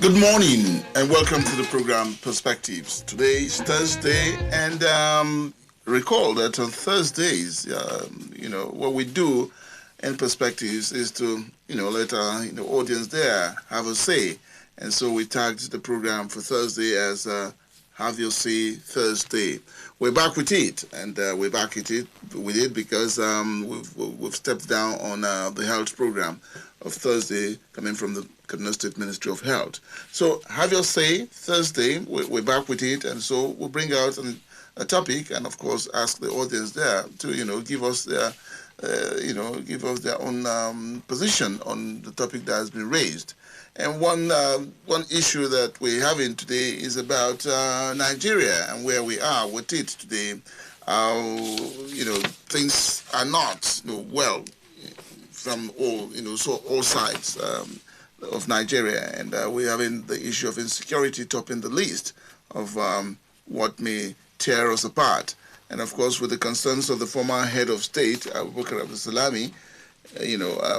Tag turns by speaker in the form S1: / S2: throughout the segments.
S1: Good morning and welcome to the program Perspectives. Today is Thursday, and recall that on Thursdays, what we do in Perspectives is to, let our audience there have a say. And so we tagged the program for Thursday as Have Your Say Thursday. We're back with it, and we're back with it because we've stepped down on the health program of Thursday coming from the Kaduna State Ministry of Health. So have your say Thursday. We're back with it, and so we'll bring out a topic, and of course ask the audience there to give us their own position on the topic that has been raised. And one issue that we're having today is about Nigeria and where we are with it today. Things are not well from all sides of Nigeria, and we're having the issue of insecurity topping the list of what may tear us apart. And of course, with the concerns of the former head of state, Abubakar Abdulsalami,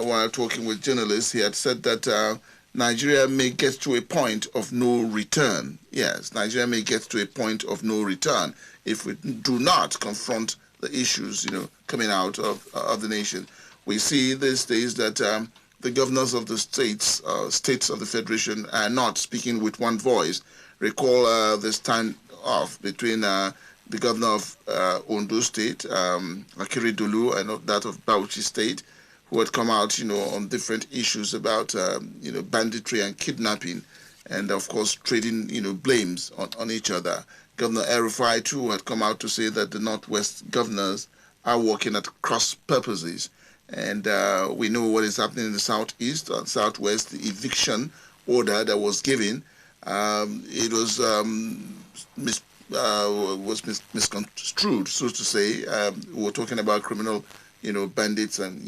S1: while talking with journalists, he had said that Nigeria may get to a point of no return. Yes, Nigeria may get to a point of no return if we do not confront the issues, coming out of the nation. We see these days that the governors of the states of the Federation are not speaking with one voice. Recall the standoff between the governor of Ondo State, Akiri Dulu, and that of Bauchi State, who had come out, on different issues about, banditry and kidnapping, and of course trading, blames on each other. Governor El-Rufai too had come out to say that the Northwest governors are working at cross purposes. And we know what is happening in the Southeast and Southwest. The eviction order that was given, it was misconstrued, so to say. We're talking about criminal, bandits and,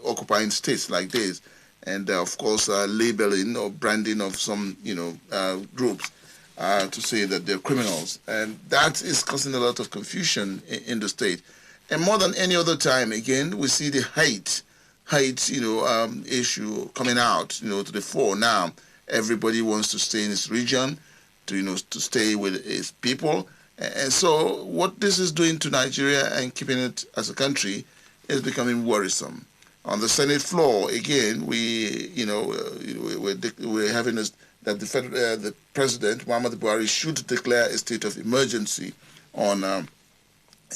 S1: occupying states like this. And, of course, labeling or branding of some, groups to say that they're criminals. And that is causing a lot of confusion in the state. And more than any other time, again, we see the hate, issue coming out, to the fore. Now, everybody wants to stay in his region, to stay with his people. And so what this is doing to Nigeria and keeping it as a country is becoming worrisome. On the Senate floor, again, we're having that the President, Muhammadu Buhari, should declare a state of emergency on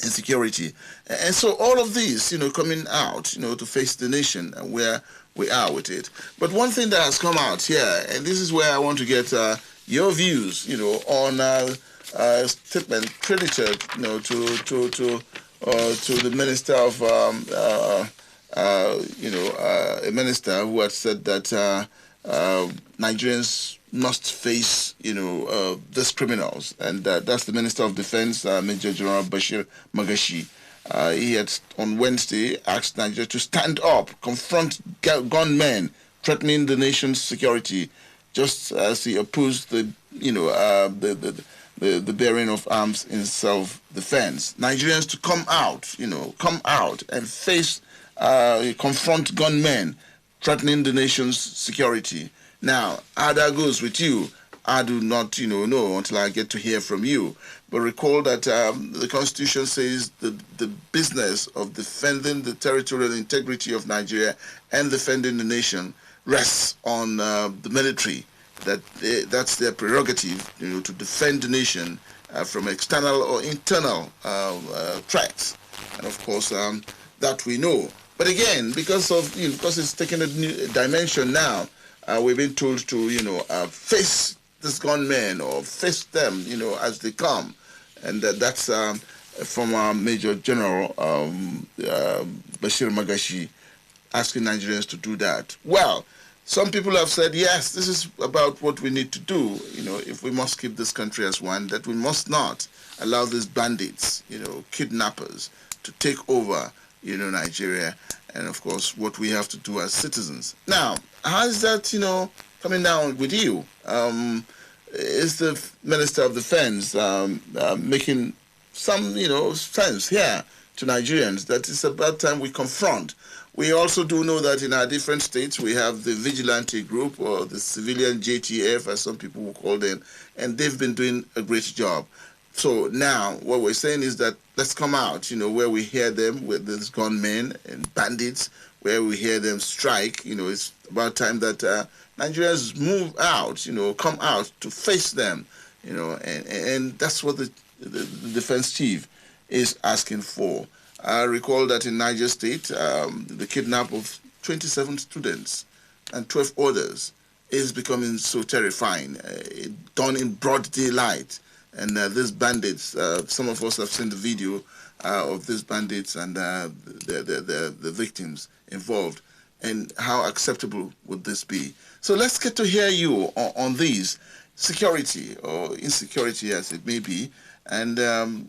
S1: insecurity. And so all of these, coming out, to face the nation and where we are with it. But one thing that has come out here, and this is where I want to get your views, on a statement credited, to the minister of, a minister who had said that Nigerians must face, these criminals, and that's the Minister of Defense, Major General Bashir Magashi. He had on Wednesday asked Nigeria to stand up, confront gunmen threatening the nation's security, just as he opposed the bearing of arms in self-defense. Nigerians to come out and face, confront gunmen threatening the nation's security. Now, how that goes with you, I do not, know until I get to hear from you. But recall that the Constitution says the business of defending the territorial integrity of Nigeria and defending the nation rests on the military. That's their prerogative, to defend the nation from external or internal threats. And of course, that we know. But again, because it's taken a new dimension now, we've been told to, face this gunmen or face them, as they come. And that's from our Major General Bashir Magashi asking Nigerians to do that. Well, some people have said, yes, this is about what we need to do, if we must keep this country as one, that we must not allow these bandits, kidnappers to take over, Nigeria, and of course what we have to do as citizens. Now, how is that, coming down with you? Is the Minister of Defense making some, sense here to Nigerians that it's about time we confront We also do know that in our different states, we have the vigilante group, or the civilian JTF, as some people will call them, and they've been doing a great job. So now what we're saying is that let's come out, where we hear them with these gunmen and bandits, where we hear them strike. It's about time that Nigerians move out, come out to face them, and that's what the defense chief is asking for. I recall that in Niger State, the kidnap of 27 students and 12 others is becoming so terrifying, done in broad daylight. And these bandits, some of us have seen the video of these bandits and the victims involved. And how acceptable would this be? So let's get to hear you on these, security or insecurity as it may be, and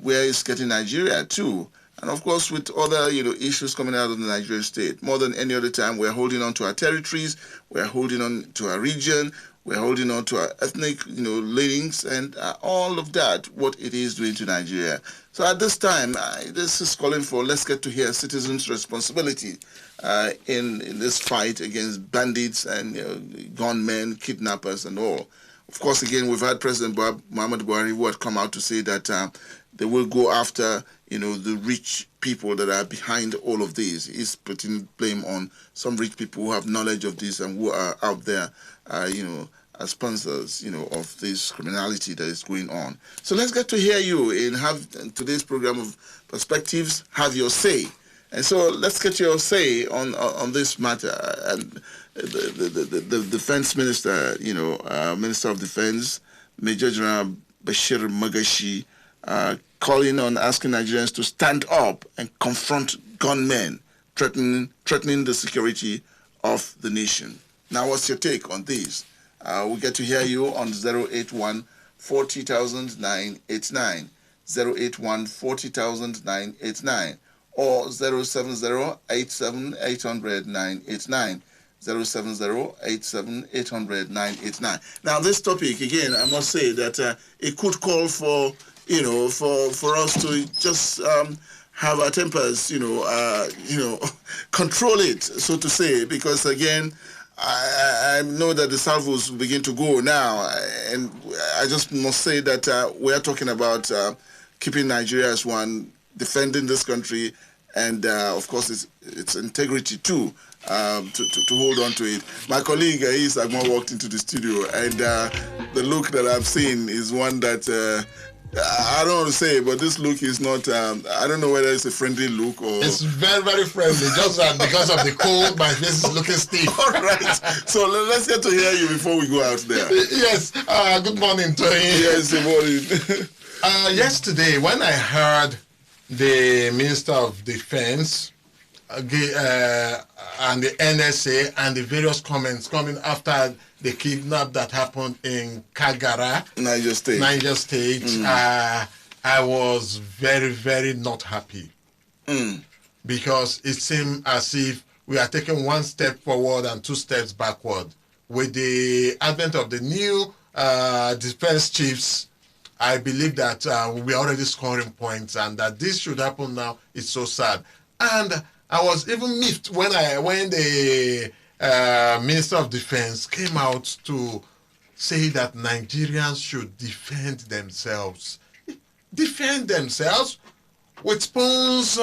S1: where it's getting Nigeria too. And of course, with other issues coming out of the Nigerian state, more than any other time, we're holding on to our territories, we're holding on to our region, we're holding on to our ethnic, links, and all of that, what it is doing to Nigeria. So at this time, this is calling for, let's get to hear citizens' responsibility in this fight against bandits and gunmen, kidnappers, and all. Of course, again, we've had President Muhammad Buhari who had come out to say that they will go after, the rich people that are behind all of this. He's putting blame on some rich people who have knowledge of this and who are out there, as sponsors, of this criminality that is going on. So let's get to hear you in today's program of Perspectives, have your say. And so let's get your say on this matter. And the defense minister, Minister of Defense, Major General Bashir Magashi, calling on asking Nigerians to stand up and confront gunmen threatening the security of the nation. Now, what's your take on this? We get to hear you on 081 40,000 989, 081 40,000 989, or 070 87 800 989, 070 87 800 989. Now, this topic, again, I must say that it could call for, for us to just have our tempers, control it, so to say, because, again, I know that the salvos will begin to go now, and I just must say that we are talking about keeping Nigeria as one, defending this country, and of course its integrity too, to hold on to it. My colleague Is Agma walked into the studio, and the look that I've seen is one that I don't want to say, but this look is not, I don't know whether it's a friendly look or...
S2: It's very, very friendly, just because of the cold, my face is looking stiff.
S1: All right. So let's get to hear you before we go out there.
S2: Yes. Good morning, Tony.
S1: Yes, good morning.
S2: Yesterday, when I heard the Minister of Defense and the NSA and the various comments coming after the kidnap that happened in Kagara,
S1: Niger State.
S2: I was very, very not happy because it seemed as if we are taking one step forward and two steps backward. With the advent of the new defense chiefs, I believe that we are already scoring points, and that this should happen now is so sad. And I was even miffed when the Minister of Defense came out to say that Nigerians should defend themselves. Defend themselves with spoons,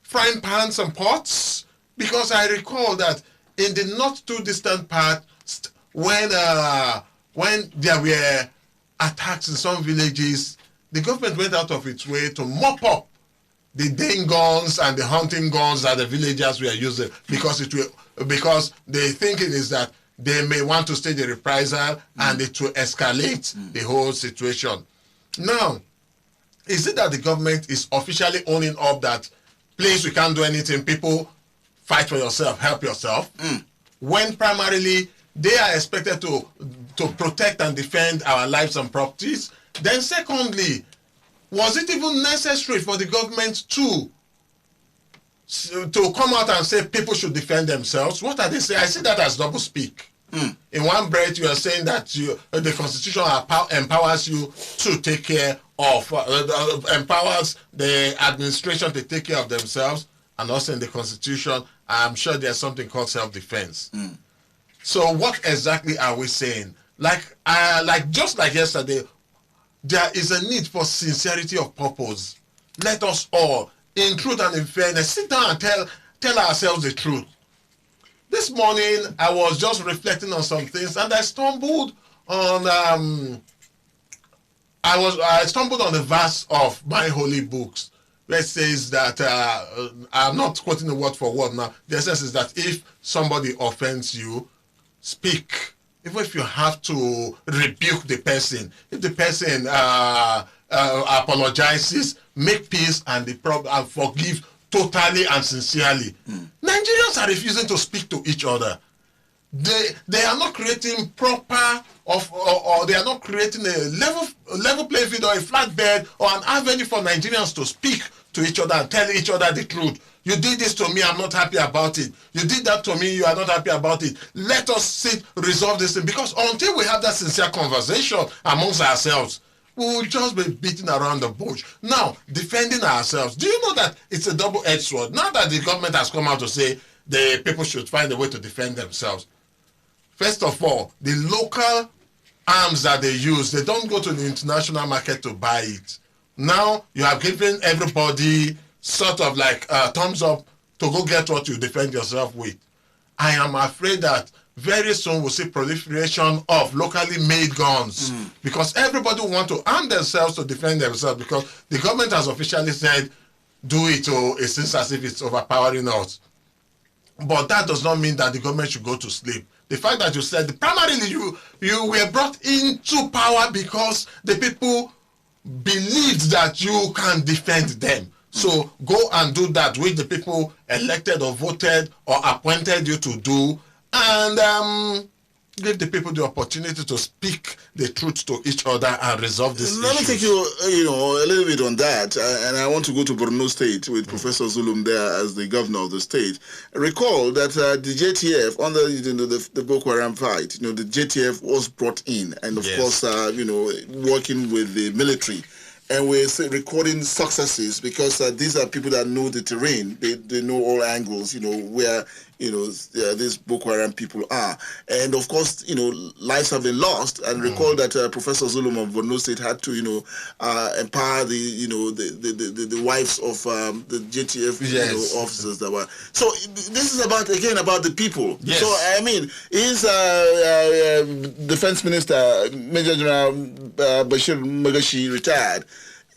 S2: frying pans, and pots? Because I recall that in the not too distant past, when there were attacks in some villages, the government went out of its way to mop up the dang guns and the hunting guns that the villagers were using, because the thinking is that they may want to stage a reprisal and it will escalate the whole situation. Now, is it that the government is officially owning up that, please, we can't do anything, people, fight for yourself, help yourself, when primarily they are expected to protect and defend our lives and properties? Then secondly, was it even necessary for the government to come out and say people should defend themselves? What are they saying? I see that as double speak. In one breath, you are saying that the Constitution empowers you to take care of, empowers the administration to take care of themselves. and also in the Constitution, I'm sure there's something called self-defense. So what exactly are we saying? Like just like yesterday, there is a need for sincerity of purpose. Let us all, in truth and in fairness, sit down and tell ourselves the truth. This morning, I was just reflecting on some things, and I stumbled on I stumbled on the verse of my holy books where it says that I'm not quoting the word for word now. The essence is that if somebody offends you, speak. Even if you have to rebuke the person, if the person apologizes, make peace and forgive totally and sincerely. Nigerians are refusing to speak to each other. They are not creating proper or they are not creating a level playing field or a flat bed or an avenue for Nigerians to speak to each other and tell each other the truth. You did this to me, I'm not happy about it. You did that to me, you are not happy about it. Let us sit, resolve this thing, because until we have that sincere conversation amongst ourselves, we will just be beating around the bush. Now, defending ourselves. Do you know that it's a double-edged sword? Now that the government has come out to say the people should find a way to defend themselves. First of all, the local arms that they use, they don't go to the international market to buy it. Now, you have given everybody sort of like thumbs up to go get what you defend yourself with. I am afraid that very soon we'll see proliferation of locally made guns because everybody want to arm themselves to defend themselves because the government has officially said, do it, or it seems as if it's overpowering us. But that does not mean that the government should go to sleep. The fact that you said primarily you were brought into power because the people believed that you can defend them. So go and do that which the people elected or voted or appointed you to do, and give the people the opportunity to speak the truth to each other and resolve this issue.
S1: Let me take you, a little bit on that, and I want to go to Borno State with Professor Zulum there as the governor of the state. Recall that the JTF, under the Boko Haram fight, the JTF was brought in, and of course, working with the military. And we're recording successes because these are people that know the terrain. They know all angles, where, these Boko Haram people are. And of course, lives have been lost. And recall that Professor Zulum of Borno State had to, empower the wives of the JTF officers that were. So this is about the people.
S2: Yes.
S1: So, I mean, is Defense Minister Major General Bashir Magashi retired?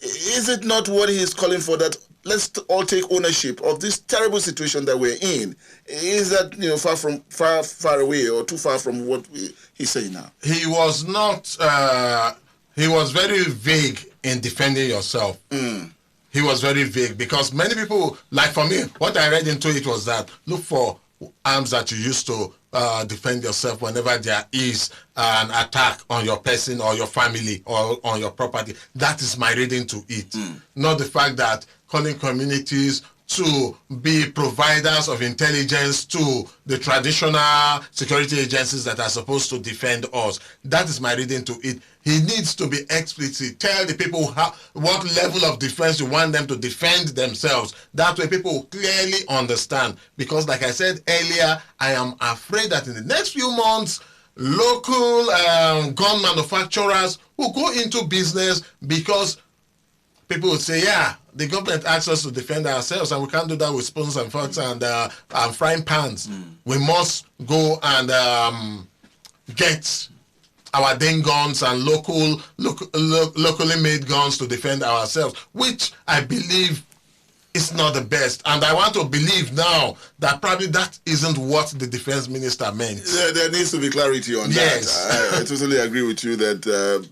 S1: Is it not what he is calling for, that let's all take ownership of this terrible situation that we're in? Is that far away or too far from what he's saying now?
S2: He was not. He was very vague in defending yourself. He was very vague because many people, like for me, what I read into it was that look for arms that you use to defend yourself whenever there is an attack on your person or your family or on your property. That is my reading to it. Not the fact that calling communities to be providers of intelligence to the traditional security agencies that are supposed to defend us. That is my reading to it. He needs to be explicit. Tell the people what level of defense you want them to defend themselves. That way people will clearly understand. Because like I said earlier, I am afraid that in the next few months, local gun manufacturers will go into business because people will say, yeah, the government asks us to defend ourselves and we can't do that with spoons and forks and frying pans. We must go and get our dang guns and locally made guns to defend ourselves, which I believe is not the best. And I want to believe now that probably that isn't what the defense minister meant.
S1: There needs to be clarity on that. I totally agree with you that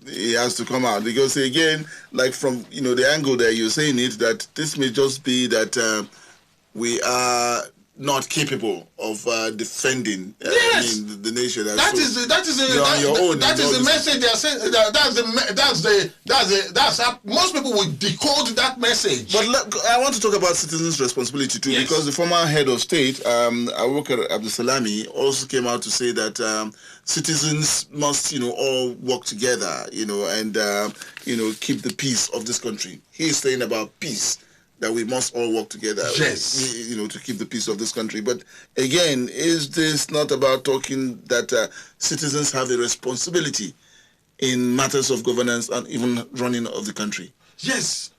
S1: he has to come out. Because again, like from the angle that you're saying it, that this may just be that we are not capable of defending the nation.
S2: That is the message they are saying. That's how most people will decode that message.
S1: But look, I want to talk about citizens' responsibility too, because the former head of state, Abubakar Abdulsalami, also came out to say that citizens must, all work together, and keep the peace of this country. He is saying about peace. that we must all work together,
S2: yes,
S1: to keep the peace of this country. But again, is this not about talking that citizens have a responsibility in matters of governance and even running of the country?
S2: Yes.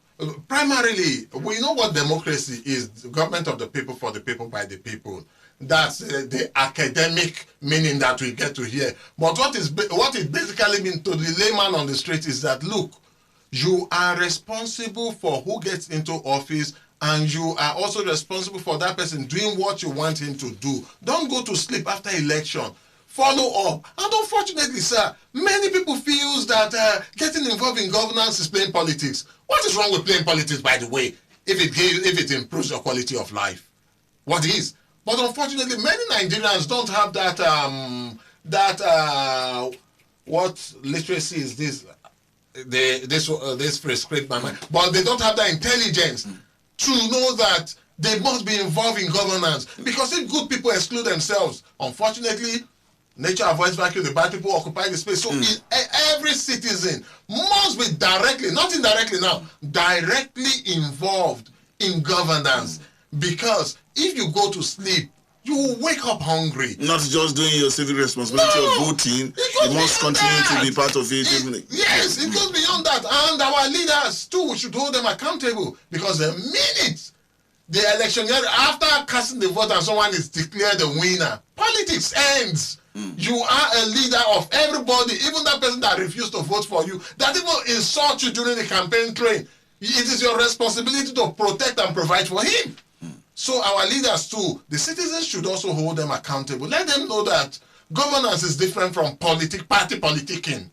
S2: Primarily, we know what democracy is: the government of the people, for the people, by the people. That's the academic meaning that we get to hear. But what it basically means to the layman on the street is that, look, you are responsible for who gets into office, and you are also responsible for that person doing what you want him to do. Don't go to sleep after election. Follow up. And unfortunately, sir, many people feel that getting involved in governance is playing politics. What is wrong with playing politics, by the way, if it improves your quality of life? What is? But unfortunately, many Nigerians don't have what literacy is this? This prescribed my mind. But they don't have the intelligence to know that they must be involved in governance. Because if good people exclude themselves, unfortunately, nature avoids vacuum, the bad people occupy the space. So every citizen must be directly, not indirectly now, directly involved in governance. Because if you go to sleep, you will wake up hungry.
S1: Not just doing your civic responsibility of voting, you must continue to be part of it.
S2: Yes, it goes beyond that. And our leaders too, we should hold them accountable. Because the minute the election, after casting the vote and someone is declared the winner, politics ends. You are a leader of everybody, even that person that refused to vote for you, that even insult you during the campaign train. It is your responsibility to protect and provide for him. So our leaders too, the citizens should also hold them accountable. Let them know that governance is different from party politicking.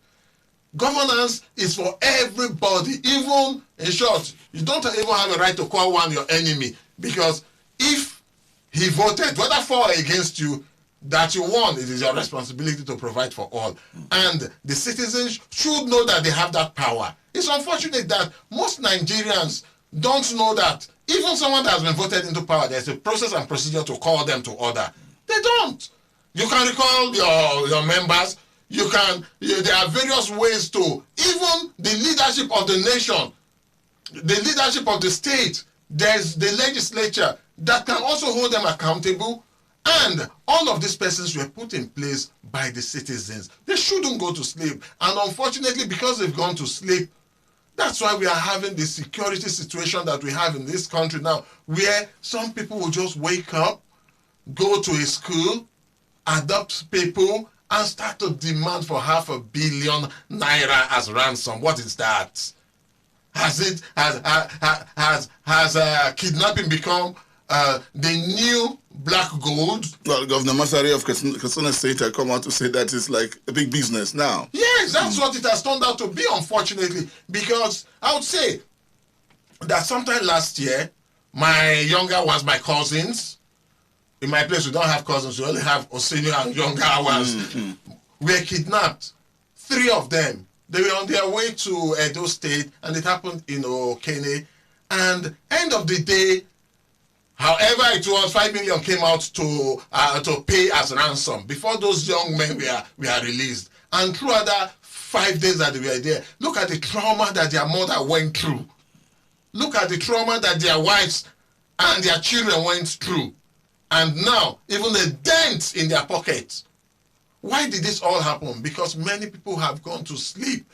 S2: Governance is for everybody. Even, in short, you don't even have a right to call one your enemy, because if he voted, whether for or against you, that you won, it is your responsibility to provide for all. And the citizens should know that they have that power. It's unfortunate that most Nigerians don't know that even someone that has been voted into power, there's a process and procedure to call them to order. They don't. You can recall your members. There are various ways to, even the leadership of the nation, the leadership of the state, there's the legislature that can also hold them accountable. And all of these persons were put in place by the citizens. They shouldn't go to sleep. And unfortunately, because they've gone to sleep, that's why we are having the security situation that we have in this country now, where some people will just wake up, go to a school, adopt people, and start to demand for $500 million naira as ransom. What is that? Has kidnapping become the new black gold?
S1: Well, Governor Masari of Katsina State had come out to say that it's like a big business now.
S2: Yes, that's what it has turned out to be, unfortunately. Because I would say that sometime last year, my younger ones, my cousins, in my place we don't have cousins, we only have senior and younger ones, were kidnapped. 3 of them. They were on their way to Edo State, and it happened in Okene. And end of the day, however it was, 5 million came out to pay as ransom before those young men were released. And throughout that 5 days that they were there, look at the trauma that their mother went through. Look at the trauma that their wives and their children went through. And now, even a dent in their pockets. Why did this all happen? Because many people have gone to sleep.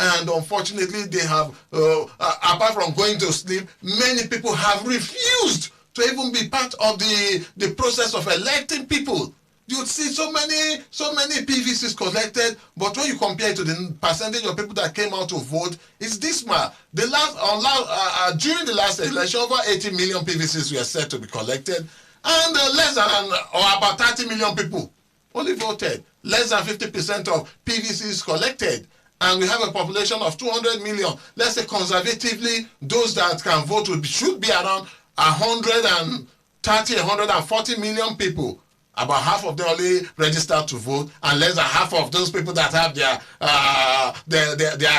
S2: And unfortunately, they have, apart from going to sleep, many people have refused to even be part of the process of electing people. You see so many PVCs collected, but when you compare it to the percentage of people that came out to vote, it's dismal. During the last election, over 80 million PVCs were said to be collected, and less than, or about 30 million people only voted. Less than 50% of PVCs collected. And we have a population of 200 million. Let's say conservatively, those that can vote should be around 130, 140 million people. About half of them only registered to vote, and less than half of those people that have their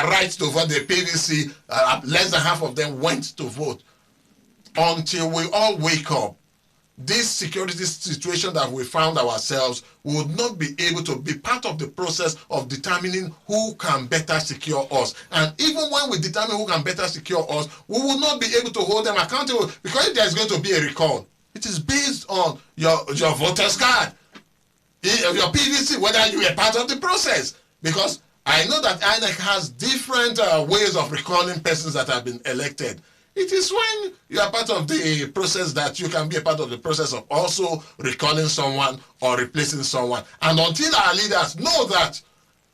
S2: rights to vote, the PVC, less than half of them went to vote. Until we all wake up this security situation that we found ourselves, we would not be able to be part of the process of determining who can better secure us. And even when we determine who can better secure us, we will not be able to hold them accountable, because if there's going to be a recall, it is based on your voter's card, your PVC, whether you were part of the process. Because I know that INEC has different ways of recalling persons that have been elected. It is when you are part of the process that you can be a part of the process of also recalling someone or replacing someone. And until our leaders know that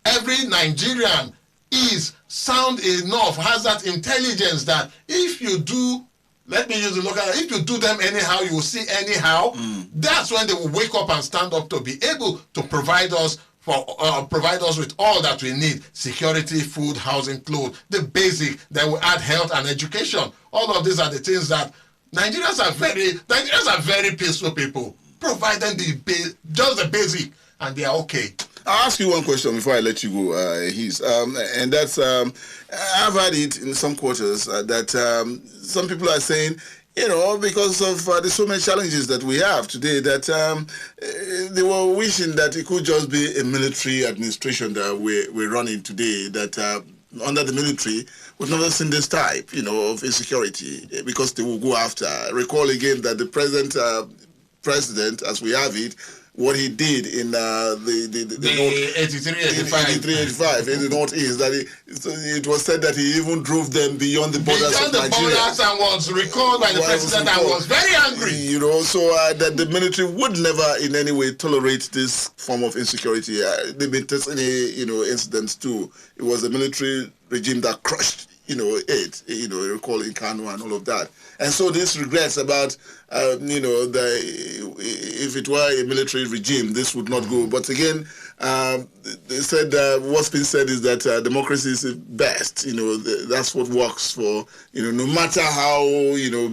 S2: every Nigerian is sound enough, has that intelligence that if you do, let me use the local, if you do them anyhow, you will see anyhow, that's when they will wake up and stand up to be able to provide us with all that we need: security, food, housing, clothes, the basic. Then we add health and education. All of these are the things that Nigerians are very peaceful people. Provide them just the basic, and they are okay.
S1: I'll ask you one question before I let you go, and that's I've had it in some quarters that some people are saying, because of there's so many challenges that we have today, that they were wishing that it could just be a military administration that we're running today, that under the military, we've never seen this type, of insecurity, because they will go after. Recall again that the present president, as we have it, what he did in the 83-85 in the Northeast, that it was said that he even drove them beyond the borders of Nigeria.
S2: Borders, and was recalled by the president and was very angry.
S1: So that the military would never in any way tolerate this form of insecurity. They've been testing incidents too. It was a military regime that crushed recall in Kano and all of that. And so this regrets about, if it were a military regime, this would not go. But again, they said, what's been said is that democracy is best. That's what works for, no matter how,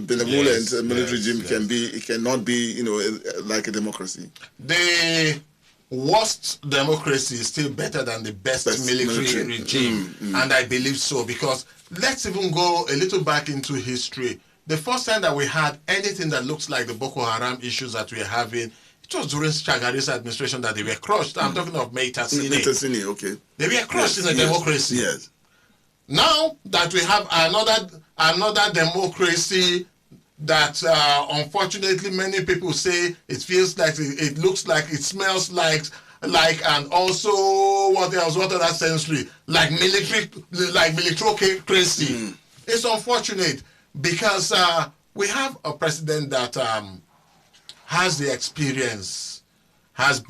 S1: benevolent a military regime can be, it cannot be, like a democracy.
S2: The worst democracy is still better than the best military regime. And I believe so, because let's even go a little back into history. The first time that we had anything that looks like the Boko Haram issues that we're having, it was during Shagari's administration that they were crushed. I'm talking of Meitasini.
S1: Okay.
S2: They were crushed in a democracy.
S1: Yes. Now
S2: that we have another democracy that unfortunately many people say it feels like, it looks like, it smells like, and also what else? What other sensory? Like militaryocracy. It's unfortunate because we have a president that has the experience, has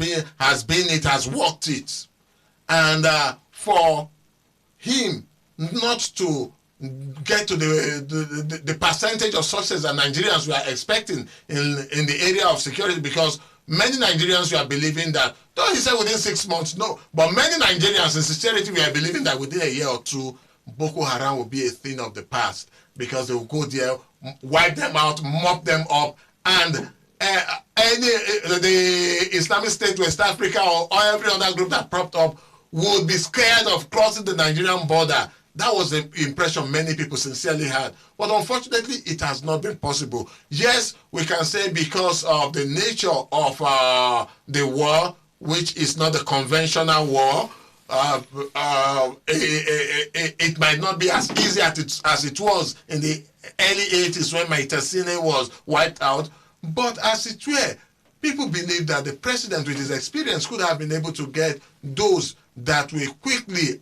S2: worked it, and for him not to get to the percentage of success that Nigerians were expecting in the area of security, because many Nigerians were believing that, though he said within 6 months, no, but many Nigerians in sincerity were believing that within a year or two, Boko Haram will be a thing of the past, because they will go there, wipe them out, mop them up, and the Islamic State West Africa or every other group that propped up would be scared of crossing the Nigerian border. That was the impression many people sincerely had. But unfortunately, it has not been possible. Yes, we can say because of the nature of the war, which is not a conventional war, it might not be as easy as it was in the early 80s when Meitasine was wiped out. But as it were, people believe that the president with his experience could have been able to get those that will quickly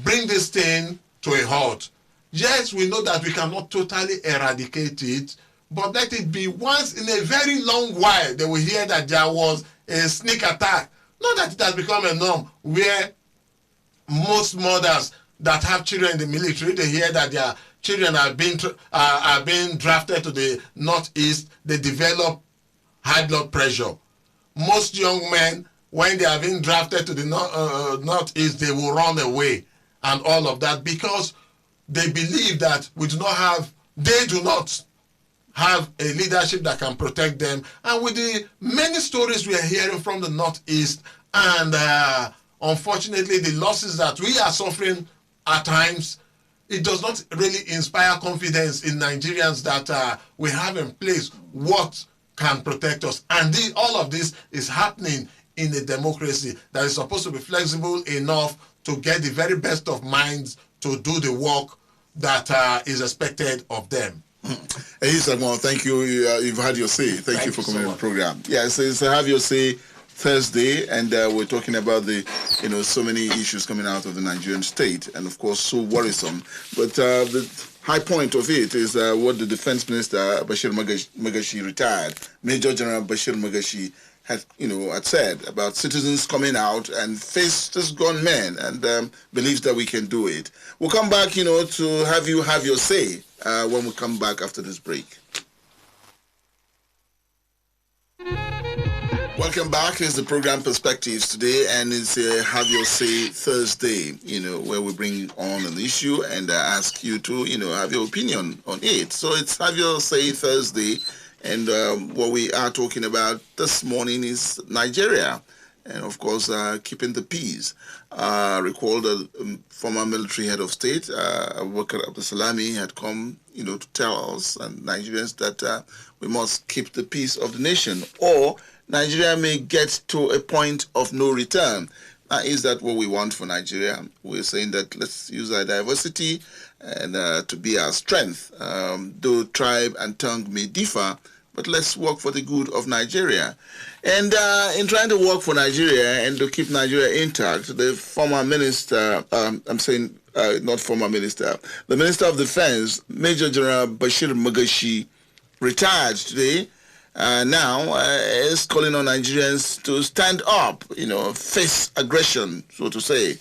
S2: bring this thing to a halt. Yes, we know that we cannot totally eradicate it, but let it be once in a very long while they will hear that there was a sneak attack. Not that it has become a norm where most mothers that have children in the military, they hear that their children are being drafted to the Northeast, they develop high blood pressure. Most young men, when they are being drafted to the Northeast, they will run away and all of that, because they believe that they do not have a leadership that can protect them. And with the many stories we are hearing from the Northeast, and unfortunately the losses that we are suffering at times, it does not really inspire confidence in Nigerians that we have in place what can protect us. And all of this is happening in a democracy that is supposed to be flexible enough to get the very best of minds to do the work that is expected of them.
S1: Hey, Samuel, thank you. You've had your say. Thank you for coming on the program. Yes, it's Have Your Say Thursday, and we're talking about the, so many issues coming out of the Nigerian state, and of course, so worrisome. But the high point of it is what the Defense Minister Bashir Magashi, retired Major General Bashir Magashi, had said about citizens coming out and face this gunmen, and believes that we can do it. We'll come back, to have you have your say when we come back after this break. Welcome back. It's the program Perspectives today, and it's Have Your Say Thursday, where we bring on an issue and ask you to, have your opinion on it. So it's Have Your Say Thursday, and what we are talking about this morning is Nigeria, and of course, keeping the peace. Recall the former military head of state, Abubakar Abdulsalami, had come, to tell us and Nigerians that we must keep the peace of the nation, or Nigeria may get to a point of no return. Is that what we want for Nigeria? We're saying that let's use our diversity and to be our strength. Though tribe and tongue may differ, but let's work for the good of Nigeria. And in trying to work for Nigeria and to keep Nigeria intact, the former minister, not former minister, the Minister of Defense, Major General Bashir Magashi, retired today. Now is calling on Nigerians to stand up, face aggression, so to say.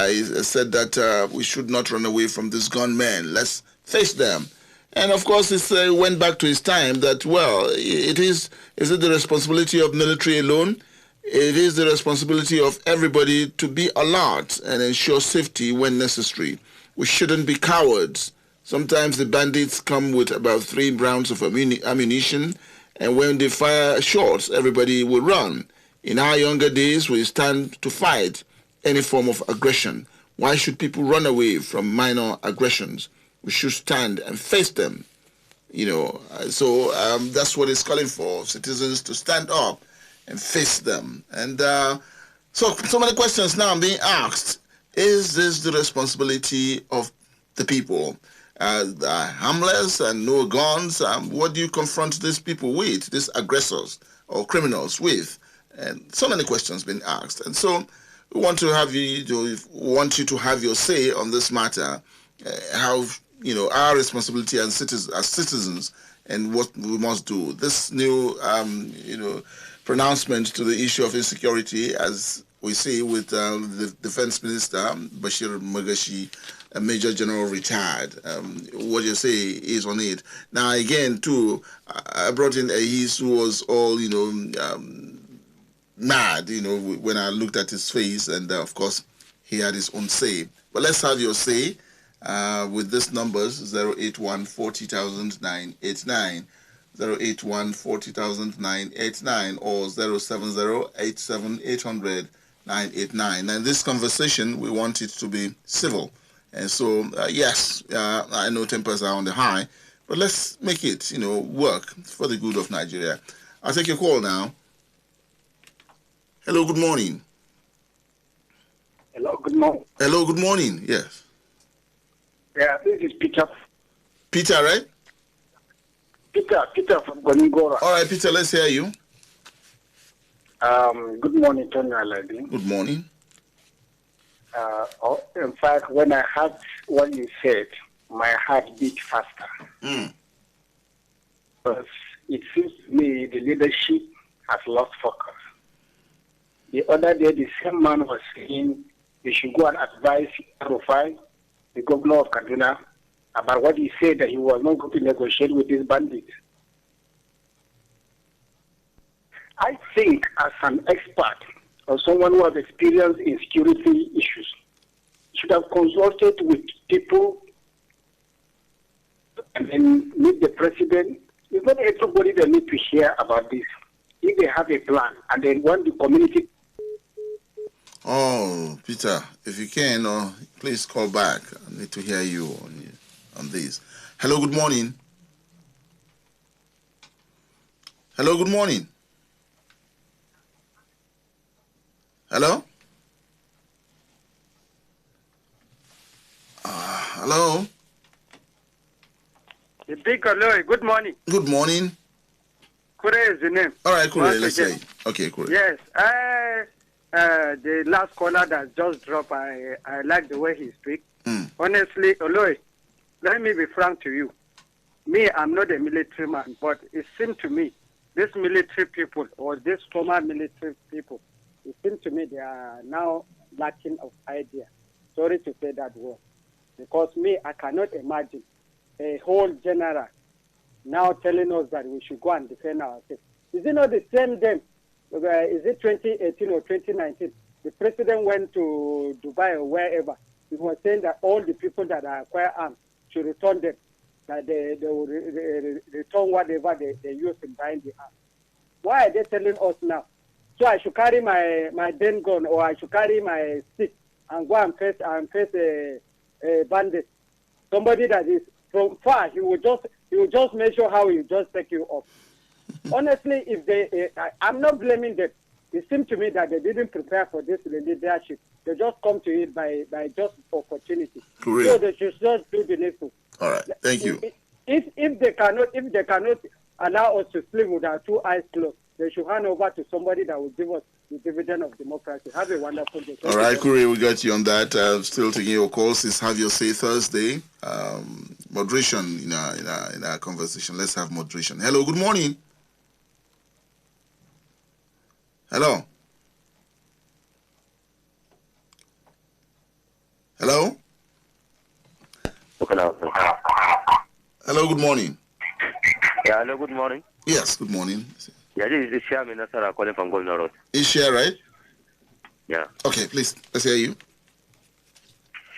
S1: He said that we should not run away from these gunmen. Let's face them. And of course, it went back to his time that, well, is it the responsibility of military alone? It is the responsibility of everybody to be alert and ensure safety when necessary. We shouldn't be cowards. Sometimes the bandits come with about 3 rounds of ammunition, and when they fire shots, everybody will run. In our younger days, we stand to fight any form of aggression. Why should people run away from minor aggressions? We should stand and face them. So that's what it's calling for, citizens to stand up and face them. And so many questions now being asked. Is this the responsibility of the people? Harmless and no guns. What do you confront these people with, these aggressors or criminals with? And so many questions being asked. And so we want to have you to have your say on this matter. How our responsibility as citizens and what we must do. This new pronouncement to the issue of insecurity, as we see with the Defense Minister Bashir Magashi, a Major General retired. What you say is on it. Now again, too, I brought in Ahis, who was all mad, when I looked at his face, and of course he had his own say. But let's have your say with these numbers: 081 40,000 989, 081 40,000 989, or 070 87 800 989. And this conversation, we want it to be civil. And so, yes, I know tempers are on the high, but let's make it, work for the good of Nigeria. I'll take your call now. Hello, good morning.
S3: Hello, good morning.
S1: Hello, good morning. Yes.
S3: Yeah, this is Peter.
S1: Peter, right?
S3: Peter from Gonigora.
S1: All right, Peter, let's hear you.
S3: Good morning, Tony Aladdin.
S1: Good morning.
S3: In fact, when I heard what you said, my heart beat faster. Because it seems to me the leadership has lost focus. The other day, the same man was saying they should go and advise Rufai, the governor of Kaduna, about what he said, that he was not going to negotiate with these bandits. I think, as an expert or someone who has experience in security issues, should have consulted with people and then meet the president. It's not everybody that need to hear about this. If they have a plan and they want the community.
S1: Oh, Peter, if you can, please call back. I need to hear you on this. Hello, good morning. Hello, good morning. Hello? Hello?
S4: The big Aloy, good morning.
S1: Good morning.
S4: Kure is the name.
S1: All right, Kure,
S4: Once
S1: let's
S4: again.
S1: say. Okay, Kure.
S4: Yes, the last caller that just dropped, I like the way he speaks. Honestly, Aloy, let me be frank to you. Me, I'm not a military man, but it seems to me, these military people or these former military people, it seems to me they are now lacking of idea. Sorry to say that word. Because me, I cannot imagine a whole general now telling us that we should go and defend ourselves. Is it not the same them? Is it 2018 or 2019? The president went to Dubai or wherever. He was saying that all the people that are acquire arms should return them, that they will return whatever they use in buying the arms. Why are they telling us now? So I should carry my den gun or I should carry my stick and go and face a bandit. Somebody that is from far, he will just measure how he just take you up. Honestly, if they, I'm not blaming them. It seems to me that they didn't prepare for this leadership. They just come to it by just opportunity.
S1: Correct.
S4: So they should just do the needful.
S1: All right, thank you.
S4: If they cannot allow us to sleep with our two eyes closed, they should hand over to somebody that will give us the dividend of democracy. Have a wonderful day.
S1: All right, Kure, we got you on that. Still taking your calls. It's Have Your Say Thursday. Moderation in our conversation. Let's have moderation. Hello, good morning. Hello. Hello. Hello, good morning.
S5: Yeah, hello, good morning.
S1: Yes, good morning.
S5: Yeah, this is Ishia Minasara calling from Governor Road.
S1: Ishia, right?
S5: Yeah.
S1: Okay, please, let's hear you.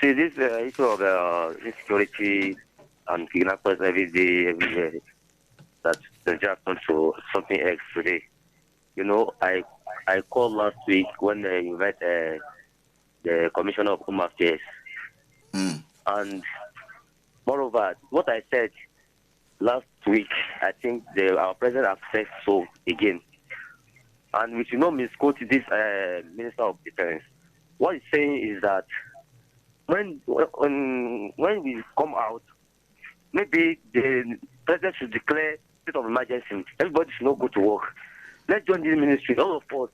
S5: See, this issue of insecurity and kidnappers every day, that just happened to something else today. You know, I called last week when they invited the Commissioner of Home Affairs. And moreover, what I said last week, I think our president has said so again. And we should not misquote this Minister of Defense. What he's saying is that when we come out, maybe the president should declare state of emergency. Everybody should not go to work. Let's join this ministry. All of us,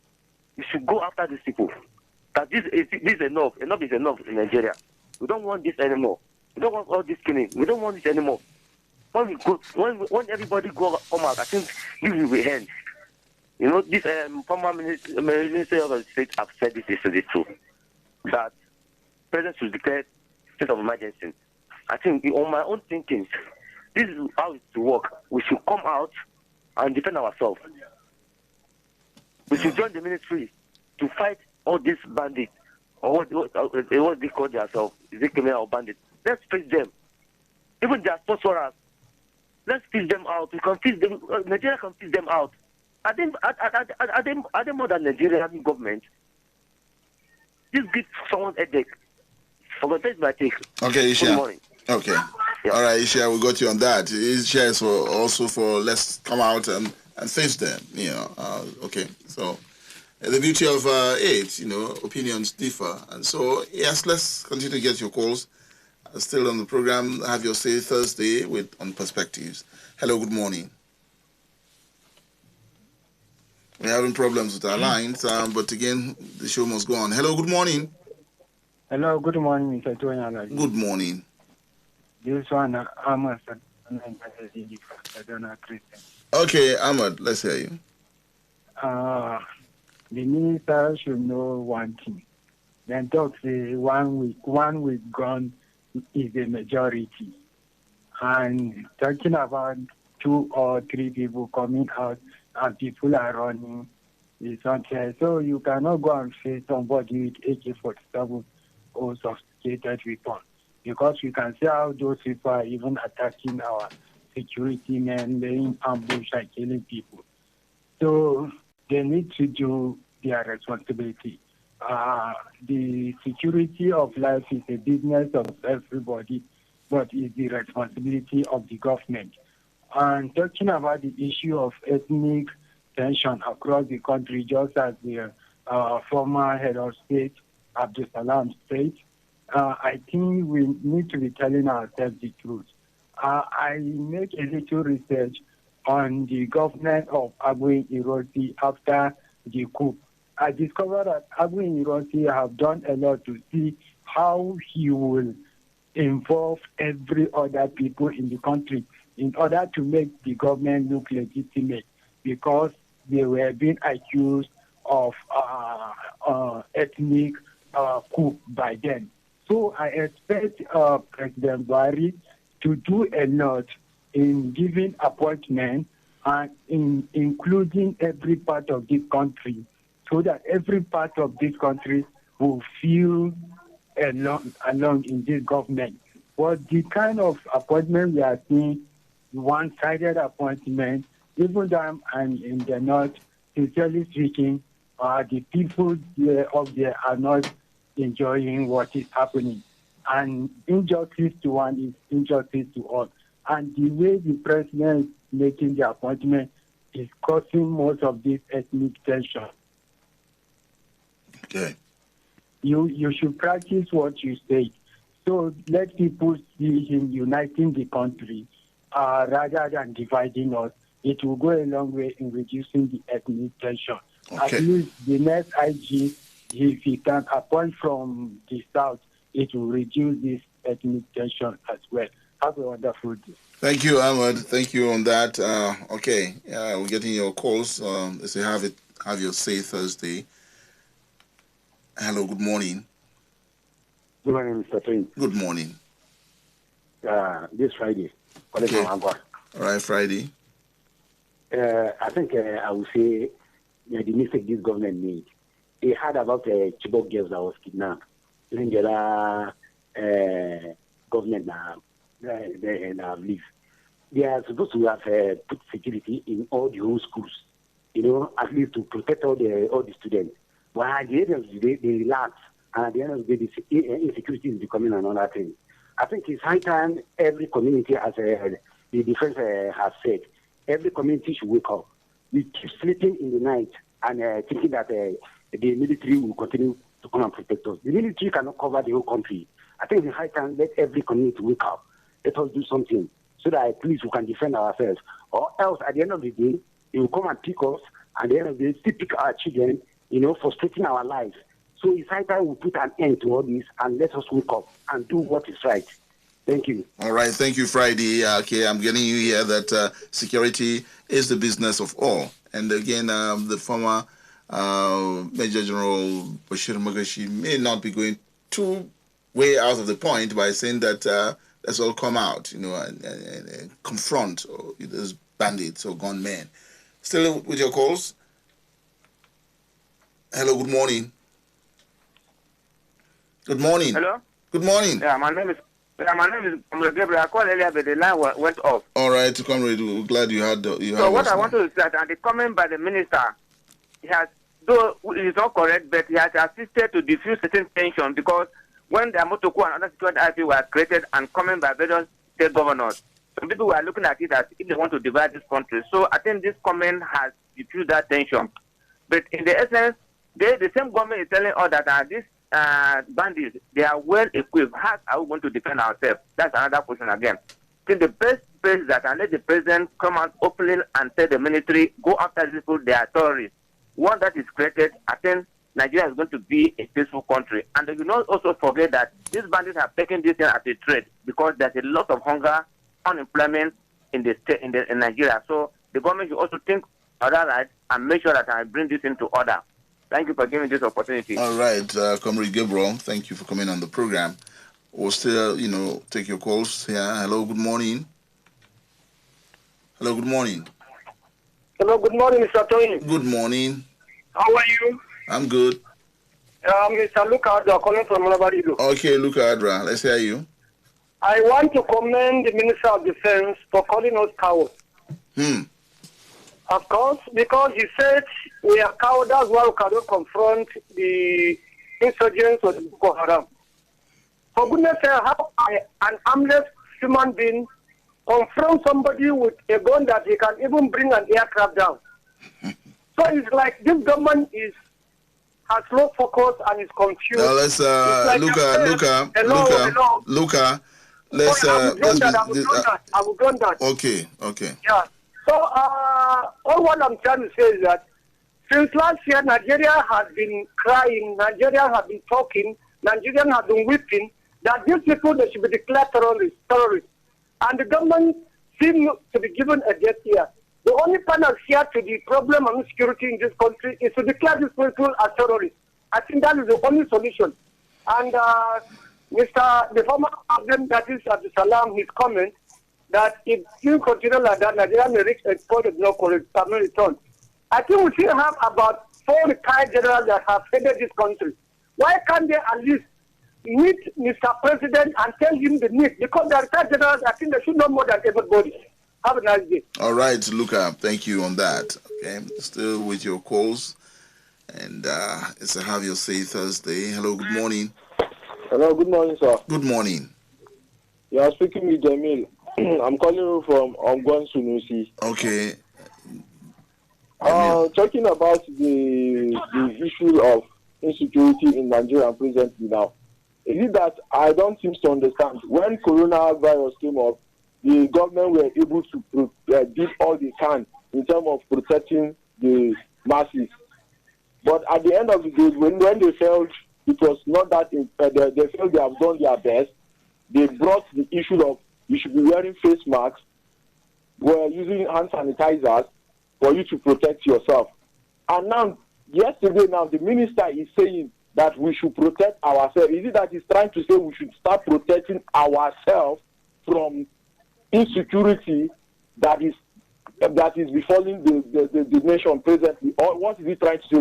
S5: we should go after these people. That this is enough. Enough is enough in Nigeria. We don't want this anymore. We don't want all this killing. We don't want this anymore. When everybody come out, I think this will be end. You know, this former Minister of the State have said this yesterday too, that President should declare state of emergency. I think on my own thinking, this is how it to work. We should come out and defend ourselves. We should join the military to fight all these bandits, or what they call themselves, is it criminal or bandits? Let's face them. Even their sponsors, let's fish them out. We can fish them. Nigeria can fish them out. Are they more than Nigerian government? Just give someone a headache. For the my take.
S1: Okay, Ishia.
S5: Good morning.
S1: Okay.
S5: Yeah.
S1: All right, Ishia, we got you on that. Ishia is also for let's come out and face them. You know. Okay. So the beauty of it, you know, opinions differ, and so yes, let's continue to get your calls. Still on the program, Have Your Say Thursday on Perspectives. Hello, good morning. We're having problems with our lines, but again, the show must go on. Hello, good morning.
S6: Hello, good morning, Mr. Tonya.
S1: Good morning.
S6: This one, Ahmad, Christian.
S1: Okay, Ahmad, let's hear you.
S6: The minister should know one thing. Then talk say 1 week gone is the majority. And talking about 2 or 3 people coming out and people are running is unfair. So you cannot go and face somebody with AK-47 or sophisticated weapon, because we can see how those people are even attacking our security men, laying ambush and killing people. So they need to do their responsibility. the security of life is a business of everybody, but it's the responsibility of the government. And talking about the issue of ethnic tension across the country, just as the former head of state, Abdul Salam, said, I think we need to be telling ourselves the truth. I make a little research on the government of Aguiyi Ironsi after the coup. I discovered that Aguiyi Ironsi have done a lot to see how he will involve every other people in the country in order to make the government look legitimate, because they were being accused of ethnic coup by them. So I expect President Buhari to do a lot in giving appointment and in including every part of this country, so that every part of this country will feel along in this government. But the kind of appointment we are seeing, one-sided appointment, even though I'm in the north, sincerely speaking, the people up there are not enjoying what is happening. And injustice to one is injustice to all. And the way the president is making the appointment is causing most of this ethnic tension.
S1: Okay.
S6: You should practice what you say. So let people see him uniting the country rather than dividing us. It will go a long way in reducing the ethnic tension.
S1: Okay.
S6: At least the next IG, if he can appoint from the south, it will reduce this ethnic tension as well. Have a wonderful day.
S1: Thank you, Ahmed. Thank you on that. Okay, we're getting your calls. Let's say have your say Thursday. Hello, good morning.
S7: Good morning, Mr. Twin.
S1: Good morning.
S7: This Friday.
S1: Okay. All right, Friday.
S7: I think I would say the mistake this government made. They heard about Chibok girls that was kidnapped during the government now leave. They are supposed to have put security in all the whole schools, at least to protect all the students. But at the end of the day, they relax. And at the end of the day, the insecurity is becoming another thing. I think it's high time every community, as the defense has said, every community should wake up. We keep sleeping in the night and thinking that the military will continue to come and protect us. The military cannot cover the whole country. I think it's high time let every community wake up. Let us do something so that at least we can defend ourselves. Or else, at the end of the day, they will come and pick us, and at the end of the day, still pick our children, frustrating our lives. So it's high time we put an end to all this and let us wake up and do what is right. Thank you.
S1: All right. Thank you, Friday. Okay, I'm getting you here that security is the business of all. And again, the former Major General Bashir Magashi may not be going too way out of the point by saying that let's all come out, and confront those bandits or gunmen. Still with your calls. Hello, good morning. Good morning.
S8: Hello?
S1: Good morning.
S8: Yeah, my name is Comrade Gabriel. I called earlier, but the line went off.
S1: All right, Comrade, we're glad you had
S8: So what I want to say, and the comment by the minister, he has, though it is not correct, but he has assisted to diffuse certain tension, because when the Amotoku and other security IP were created and comment by various state governors, some people were looking at it as if they want to divide this country. So I think this comment has diffused that tension. But in the essence, the same government is telling us that these bandits, they are well equipped. How are we going to defend ourselves? That's another question again. I think the best place is that unless the president come out openly and say the military go after these people, they are terrorists. Once that is created, I think Nigeria is going to be a peaceful country. And you not also forget that these bandits have taken this thing as a trade, because there's a lot of hunger, unemployment in the state, in Nigeria. So the government should also think of that right and make sure that I bring this into order. Thank you for giving this opportunity.
S1: All right, Comrade Gabriel, thank you for coming on the program. We'll still, take your calls. Yeah, hello, good morning. Hello, good morning.
S9: Hello, good morning, Mr. Tony.
S1: Good morning.
S9: How are you?
S1: I'm good.
S9: Mr. Luka Adra, calling from Labarido.
S1: Okay, Luka Adra, let's hear you.
S9: I want to commend the Minister of Defense for calling us cowards. Of course, because he said we are cowards, that's why we cannot confront the insurgents or the Boko Haram. For goodness sake, how an armless human being confront somebody with a gun that he can even bring an aircraft down? So it's like this government has low focus and is confused.
S1: Now let's Luca.
S9: I will done that.
S1: Okay.
S9: Yeah. So all what I'm trying to say is that since last year, Nigeria has been crying, Nigeria has been talking, Nigerians have been weeping that these people they should be declared terrorists, and the government seems to be given a death here. The only panacea to the problem of insecurity in this country is to declare these people as terrorists. I think that is the only solution. And the former president, that is Abdul Salam, his comment that if you continue like that, Nigeria may reach a point of no return. I think we still have about 4 retired generals that have headed this country. Why can't they at least meet Mr. President and tell him the need? Because the retired generals, I think they should know more than everybody. Have a nice day.
S1: All right, Luca, thank you on that. Okay, still with your calls. And it's a Have Your Say Thursday. Hello, good morning.
S10: Hello, good morning, sir.
S1: Good morning.
S10: You are speaking with Jamil. I'm calling you from Ongwan Sunusi.
S1: Okay.
S10: Talking about the issue of insecurity in Nigeria presently now. Is it that I don't seem to understand? When coronavirus came up, the government were able to did all they can in terms of protecting the masses. But at the end of the day, when they felt it was not that, they felt they have done their best, they brought the issue of you should be wearing face masks, we're using hand sanitizers for you to protect yourself. And now, yesterday now, the minister is saying that we should protect ourselves. Is it that he's trying to say we should start protecting ourselves from insecurity that is befalling the nation presently? Or what is he trying to say?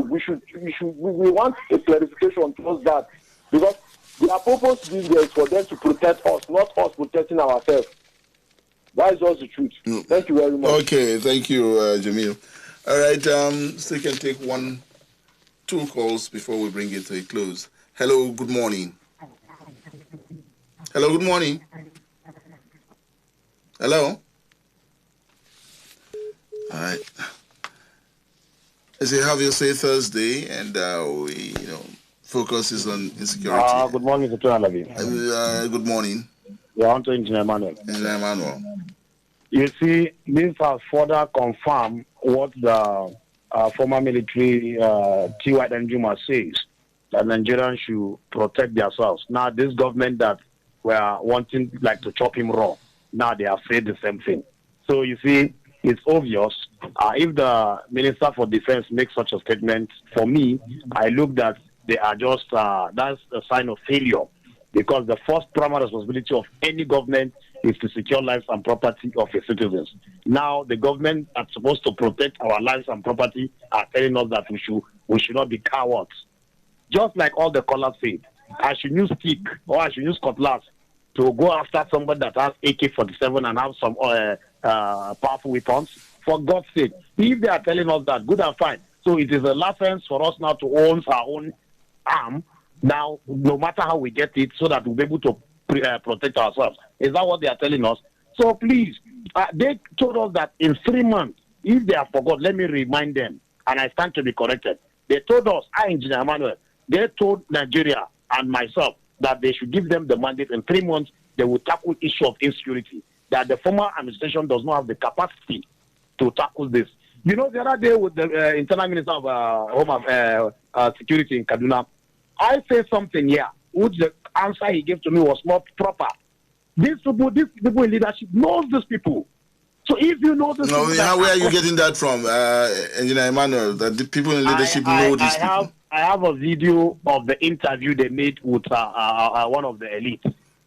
S10: We want a clarification towards that, because their purpose these days is for them to protect us, not us protecting ourselves. That is just the truth. Thank you very much.
S1: Okay, thank you, Jamil. All right, still can take 2 calls before we bring it to a close. Hello, good morning. Hello, good morning. Hello. All right. It's a Have Your Say Thursday, and we, focus is on insecurity.
S11: Good morning, Mr. Alabi.
S1: Good morning.
S11: You are on to Engineer Emmanuel.
S1: Engineer Emmanuel.
S11: You see, this has further confirmed what the former military T.Y. Danjuma says, that Nigerians should protect themselves. Now, this government that were wanting to chop him raw, now they have said the same thing. So you see, it's obvious. If the Minister for Defense makes such a statement, for me, I look that they are just, that's a sign of failure. Because the first primary responsibility of any government is to secure lives and property of its citizens. Now, the government that's supposed to protect our lives and property are telling us that we should not be cowards. Just like all the callers said, I should use stick or I should use cutlass to go after somebody that has AK-47 and have some powerful weapons. For God's sake, if they are telling us that, good and fine. So it is a license for us now to own our own arm. Now, no matter how we get it, so that we'll be able to protect ourselves. Is that what they are telling us? So please, they told us that in 3 months, if they have forgot, let me remind them, and I stand to be corrected. They told us, Engineer Emmanuel, they told Nigeria and myself that they should give them the mandate in 3 months, they will tackle issue of insecurity, that the former administration does not have the capacity to tackle this. The other day with the internal minister of Home Security in Kaduna, I said something here, which the answer he gave to me was not proper. These people in leadership knows these people. So if you know this,
S1: where are you getting that from, Engineer Emmanuel? That the people in leadership know these people.
S11: I have a video of the interview they made with one of the elite.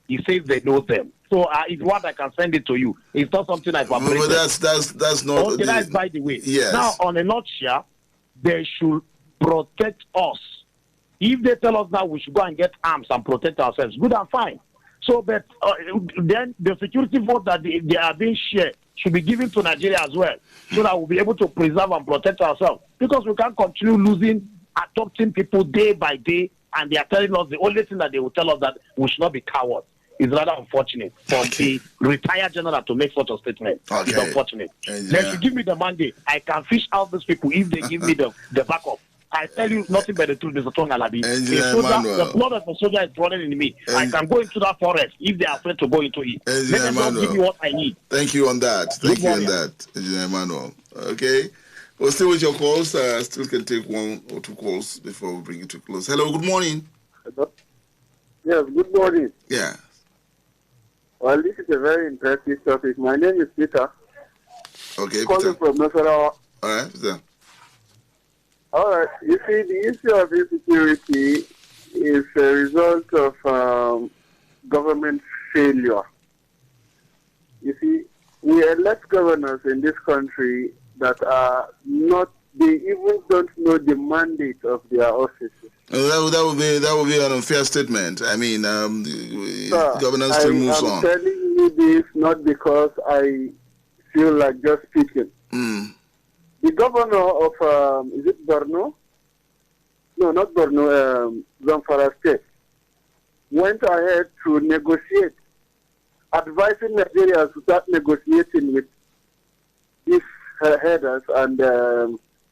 S11: He says they know them. So it's what I can send it to you. It's not something I fabricated.
S1: No, that's not.
S11: Okay, that's by the way.
S1: Yes.
S11: Now, on a nutshell, they should protect us. If they tell us that we should go and get arms and protect ourselves, good and fine. So, but then the security vote that they are being shared should be given to Nigeria as well, so that we'll be able to preserve and protect ourselves. Because we can't continue losing, adopting people day by day, and they are telling us the only thing that they will tell us that we should not be cowards. Is rather unfortunate for the retired general to make such a statement.
S1: Okay.
S11: It's unfortunate. They should give me the mandate. I can fish out these people if they give me the backup. I tell you nothing but the truth, Mr. Tong Alabi. The blood of a soldier is running in me. I can go into that forest if they are afraid to go into it. Let them not give me what I need.
S1: Thank you on that. Thank you on that, Engineer Emmanuel. Okay. We'll stay with your calls. Still can take one or two calls before we bring it to close. Hello, good morning.
S12: Hello? Yes, good morning.
S1: Yeah.
S12: Well, this is a very interesting topic. My name is Peter.
S1: Okay,
S12: calling
S1: Peter.
S12: from Nasarawa.
S1: All right, Peter.
S12: All right. You see, the issue of insecurity is a result of government failure. You see, we elect governors in this country that are not, they even don't know the mandate of their offices.
S1: That would be an unfair statement. I mean,
S12: Sir,
S1: governance still moves on.
S12: I'm telling you this not because I feel like just speaking. The governor of, is it Borno? No, not Borno, Zamfara State, went ahead to negotiate, advising Nigeria to start negotiating with these headers and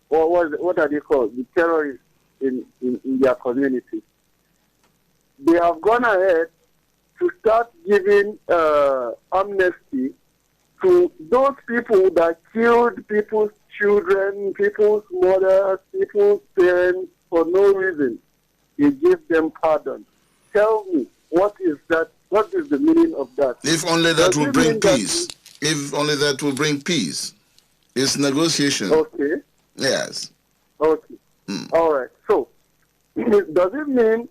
S12: what are they called? The terrorists in their community. They have gone ahead to start giving amnesty to those people that killed people's children, people's mothers, people's parents for no reason. They give them pardon. Tell me, what is that? What is the meaning of that?
S1: If only that will bring peace. If only that will bring peace. It's negotiation.
S12: Okay.
S1: Yes.
S12: Okay. All right. So, does it mean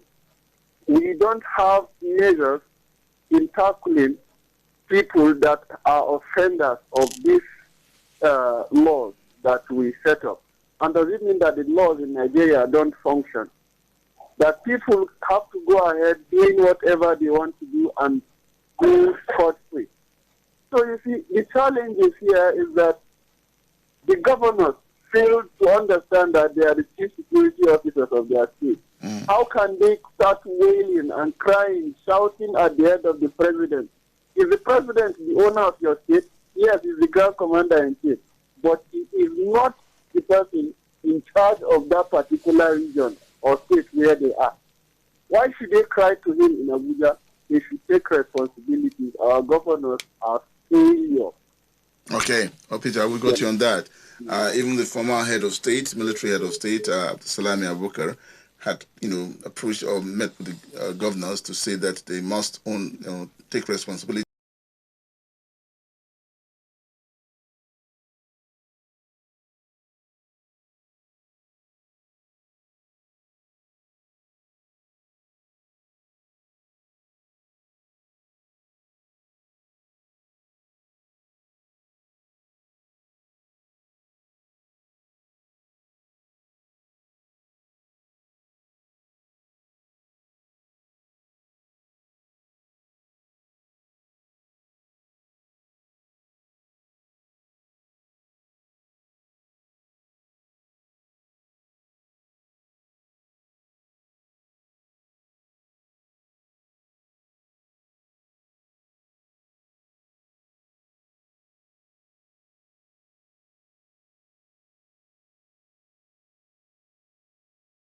S12: we don't have measures in tackling people that are offenders of these laws that we set up? And does it mean that the laws in Nigeria don't function? That people have to go ahead doing whatever they want to do and go scot-free? So you see, the challenge is here is that the governors fail to understand that they are the chief security officers of their state. How can they start wailing and crying, shouting at the head of the president? Is the president the owner of your state? Yes, he's the grand commander in chief. But he is not the person in charge of that particular region or state where they are. Why should they cry to him in Abuja? They should take responsibilities. Our governors are failure.
S1: Okay. Oh, Peter, we got you on that. Even the former head of state, military head of state, Salami Abubakar, had, approached or met with the governors to say that they must take responsibility